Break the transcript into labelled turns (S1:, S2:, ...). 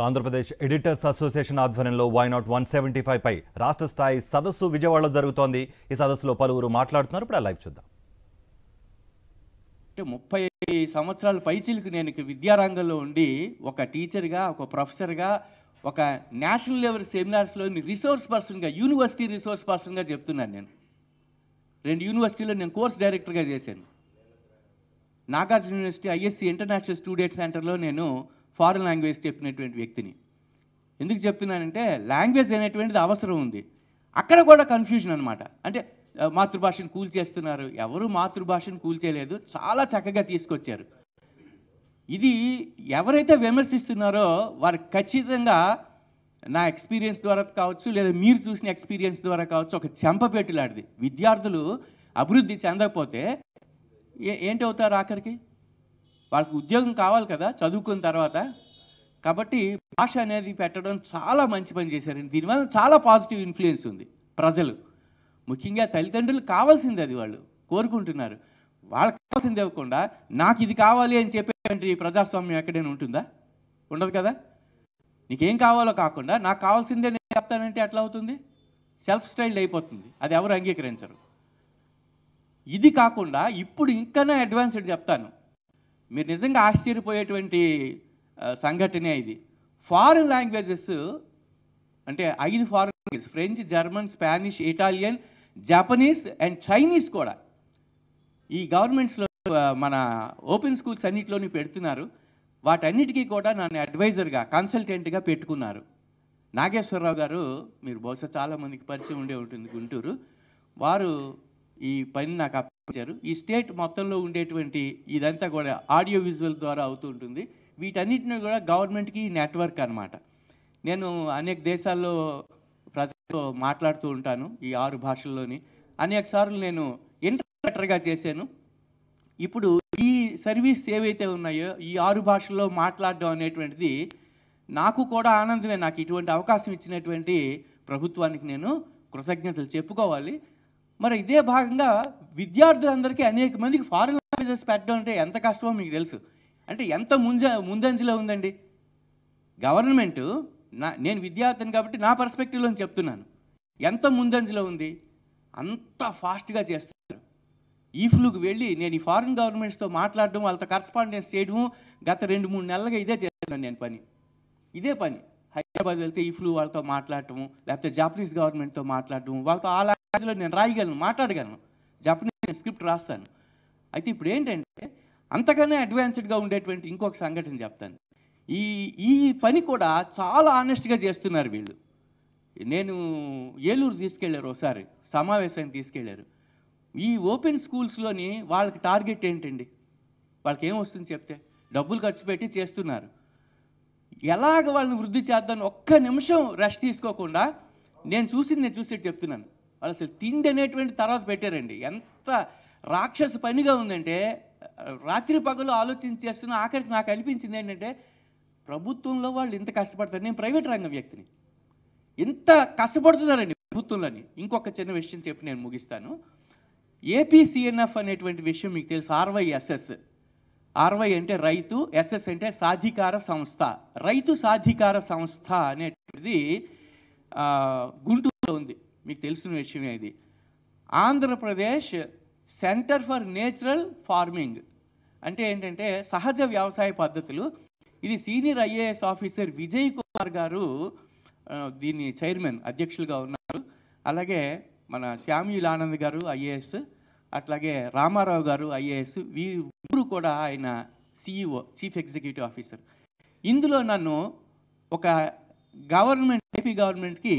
S1: Andhra Pradesh editors association ఆధ్వర్యంలో why not 175 పై రాష్ట్ర స్థాయి సదస్సు విజయవాడలో జరుగుతోంది. ఈ సదస్సులో పలువురు మాట్లాడుతున్నారు. ఇప్పుడు లైవ్ చూద్దాం.
S2: 30 సంవత్సరాల పైచిలకు నేను విద్యారంగంలో ఉండి ఒక టీచర్గా, ఒక ప్రొఫెసర్గా, ఒక నేషనల్ లెవెల్ సెమినార్స్లోని రిసోర్స్ పర్సన్గా, యూనివర్సిటీ రిసోర్స్ పర్సన్గా చెప్తున్నాను. నేను 2 యూనివర్సిటీలో నేను కోర్స్ డైరెక్టర్గా చేశాను. Nagarjuna university ISC international student సెంటర్లో నేను ఫారెన్ లాంగ్వేజ్ చెప్పినటువంటి వ్యక్తిని. ఎందుకు చెప్తున్నానంటే లాంగ్వేజ్ అనేటువంటిది అవసరం ఉంది. అక్కడ కూడా కన్ఫ్యూజన్ అనమాట. అంటే మాతృభాషను కూల్చేస్తున్నారు. ఎవరు మాతృభాషను కూల్చేయలేదు, చాలా చక్కగా తీసుకొచ్చారు. ఇది ఎవరైతే విమర్శిస్తున్నారో వారు ఖచ్చితంగా నా ఎక్స్పీరియన్స్ ద్వారా కావచ్చు, లేదా మీరు చూసిన ఎక్స్పీరియన్స్ ద్వారా కావచ్చు, ఒక చెంపపెట్టులాంటిది. విద్యార్థులు అభివృద్ధి చెందకపోతే ఏంటి అవుతారు? ఆఖరికి వాళ్ళకి ఉద్యోగం కావాలి కదా చదువుకున్న తర్వాత. కాబట్టి భాష అనేది పెట్టడం చాలా మంచి పని చేశారు. దీనివల్ల చాలా పాజిటివ్ ఇన్ఫ్లుయెన్స్ ఉంది. ప్రజలు ముఖ్యంగా తల్లిదండ్రులు కావాల్సింది అది వాళ్ళు కోరుకుంటున్నారు. వాళ్ళకి కావాల్సింది ఇవ్వకుండా నాకు ఇది కావాలి అని చెప్పేటువంటి ప్రజాస్వామ్యం ఎక్కడైనా ఉంటుందా? ఉండదు కదా. నీకేం కావాలో కాకుండా నాకు కావాల్సిందే నేను చెప్తానంటే ఎట్లా అవుతుంది? సెల్ఫ్ స్టైల్డ్ అయిపోతుంది. అది ఎవరు అంగీకరించరు. ఇది కాకుండా ఇప్పుడు ఇంకనే అడ్వాన్స్డ్ చెప్తాను. మీరు నిజంగా ఆశ్చర్యపోయేటువంటి సంఘటనే ఇది. ఫారిన్ లాంగ్వేజెస్ అంటే 5 foreign languages, French, German, Spanish, Italian, Japanese and Chinese కూడా ఈ గవర్నమెంట్స్లో మన ఓపెన్ స్కూల్స్ అన్నింటిలోని పెడుతున్నారు. వాటన్నిటికీ కూడా నన్ను అడ్వైజర్గా, కన్సల్టెంట్గా పెట్టుకున్నారు. నాగేశ్వరరావు గారు, మీరు బహుశా చాలామందికి పరిచయం ఉండే ఉంటుంది, గుంటూరు. వారు ఈ పని నాకు అప్పగించారు. ఈ స్టేట్ మొత్తంలో ఉండేటువంటి ఇదంతా కూడా ఆడియో విజువల్ ద్వారా అవుతూ ఉంటుంది. వీటన్నిటిని కూడా గవర్నమెంట్కి నెట్వర్క్ అనమాట. నేను అనేక దేశాల్లో ప్రజలతో మాట్లాడుతూ ఉంటాను. ఈ 6 భాషల్లోని అనేక సార్లు నేను ఇంటర్ప్రెటర్గా చేశాను. ఇప్పుడు ఈ సర్వీస్ ఏవైతే ఉన్నాయో ఈ 6 భాషల్లో మాట్లాడడం అనేటువంటిది నాకు కూడా ఆనందమే. నాకు ఇటువంటి అవకాశం ఇచ్చినటువంటి ప్రభుత్వానికి నేను కృతజ్ఞతలు చెప్పుకోవాలి. మరి ఇదే భాగంగా విద్యార్థులందరికీ అనేక మందికి ఫారిన్ లాంగ్వేజెస్ పెట్టడం అంటే ఎంత కష్టమో మీకు తెలుసు. అంటే ఎంత ముందంజలో ఉందండి గవర్నమెంటు. నేను విద్యార్థిని కాబట్టి నా పర్స్పెక్టివ్లో చెప్తున్నాను. ఎంత ముందంజలో ఉంది, అంత ఫాస్ట్గా చేస్తున్నారు. ఈ ఫ్లూకి వెళ్ళి నేను ఈ ఫారిన్ గవర్నమెంట్స్తో మాట్లాడడం, వాళ్ళతో కరస్పాండెన్స్ చేయడము గత 2-3 నెలలుగా ఇదే చేస్తున్నాను నేను పని. ఇదే పని. హైదరాబాద్ వెళ్తే ఈ ఫ్లూ వాళ్ళతో మాట్లాడటము, లేకపోతే జాపనీస్ గవర్నమెంట్తో మాట్లాడటము, వాళ్ళతో ఆ లాంగ్వేజ్లో నేను రాయగలను, మాట్లాడగలను. జాపనీస్ స్క్రిప్ట్ రాస్తాను. అయితే ఇప్పుడు ఏంటంటే అంతగానే అడ్వాన్స్డ్గా ఉండేటువంటి ఇంకొక సంఘటన చెప్తాను. ఈ పని కూడా చాలా ఆనెస్ట్గా చేస్తున్నారు వీళ్ళు. నేను ఏలూరు తీసుకెళ్లారు, ఒకసారి సమావేశానికి తీసుకెళ్లారు. ఈ ఓపెన్ స్కూల్స్లోని వాళ్ళకి టార్గెట్ ఏంటండి? వాళ్ళకి ఏం వస్తుంది చెప్తే? డబ్బులు ఖర్చు పెట్టి చేస్తున్నారు. ఎలాగ వాళ్ళని వృద్ధి చేద్దాం ఒక్క నిమిషం రెస్ట్ తీసుకోకుండా నేను చూసేట్టు చెప్తున్నాను. వాళ్ళు అసలు తిండి అనేటువంటి తర్వాత పెట్టారండి. ఎంత రాక్షస పనిగా ఉందంటే రాత్రి పగలు ఆలోచించేస్తున్న. ఆఖరికి నాకు అనిపించింది ఏంటంటే ప్రభుత్వంలో వాళ్ళు ఇంత కష్టపడతారు. నేను ప్రైవేట్ రంగం వ్యక్తిని, ఇంత కష్టపడుతున్నారండి ప్రభుత్వంలోని. ఇంకొక చిన్న విషయం చెప్పి నేను ముగిస్తాను. ఏపీసీఎన్ఎఫ్ అనేటువంటి విషయం మీకు తెలుసు. RYSS. RY అంటే రైతు, SS అంటే సాధికార సంస్థ. రైతు సాధికార సంస్థ అనేటువంటిది గుంటూరులో ఉంది. మీకు తెలిసిన విషయమే ఇది. Andhra Pradesh centre for natural farming అంటే ఏంటంటే సహజ వ్యవసాయ పద్ధతులు. ఇది senior IAS officer Vijay Kumar గారు దీన్ని చైర్మన్, అధ్యక్షులుగా ఉన్నారు. అలాగే మన శ్యామ్యుల్ ఆనంద్ గారు IAS, అట్లాగే రామారావు గారు IAS, వీరు కూడా ఆయన CEO, చీఫ్ ఎగ్జిక్యూటివ్ ఆఫీసర్. ఇందులో నన్ను ఒక ఏపీ గవర్నమెంట్కి